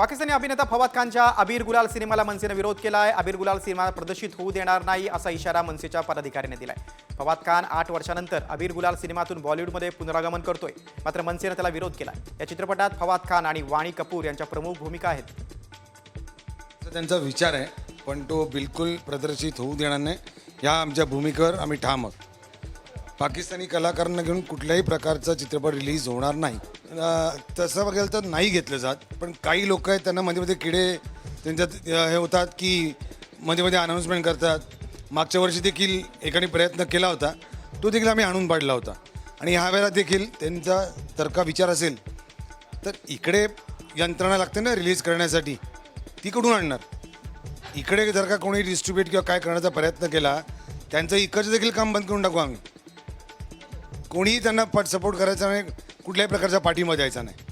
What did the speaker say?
पाकिस्तानी अभिनेता फवाद खानच्या अबीर गुलाल सिनेमाला मनसेने विरोध केला आहे। अबीर गुलाल सिनेमा प्रदर्शित होऊ देणार नाही असा इशारा मनसेच्या पदाधिकाऱ्यांनी दिलाय। फवाद खान 8 वर्षांनंतर अबीर गुलाल सिनेमातून बॉलिवूडमध्ये पुनरागमन करतोय, मात्र मनसेने त्याला विरोध केला। या चित्रपटात फवाद खान आणि वाणी कपूर यांच्या प्रमुख भूमिका आहेत। त्यांचा विचार आहे, पण तो बिलकुल प्रदर्शित होऊ देणार नाही या आमच्या भूमिकेवर आम्ही ठाम आहोत। पाकिस्तानी कलाकारांना घेऊन कुठल्याही प्रकारचा चित्रपट रिलीज होणार नाही। तसं बघायला तर नाही घेतलं जात, पण काही लोक आहेत त्यांना मध्ये मध्ये किडे त्यांच्यात हे होतात की मध्ये मध्ये अनाऊन्समेंट करतात। मागच्या वर्षी देखील एकाने प्रयत्न केला होता, तो देखील आम्ही आणून पाडला होता। आणि ह्या वेळेला देखील त्यांचा तर्का विचार असेल तर इकडे यंत्रणा लागते ना रिलीज करण्यासाठी, ती कुठून आणणार? इकडे जर का कोणी डिस्ट्रीब्यूट किंवा काय करण्याचा प्रयत्न केला, त्यांचं इकडचं देखील काम बंद करून टाकू आम्ही। कोणीही त्यांना सपोर्ट करायचा नाही, कुठल्याही प्रकारचा पाठिंबा द्यायचा नाही।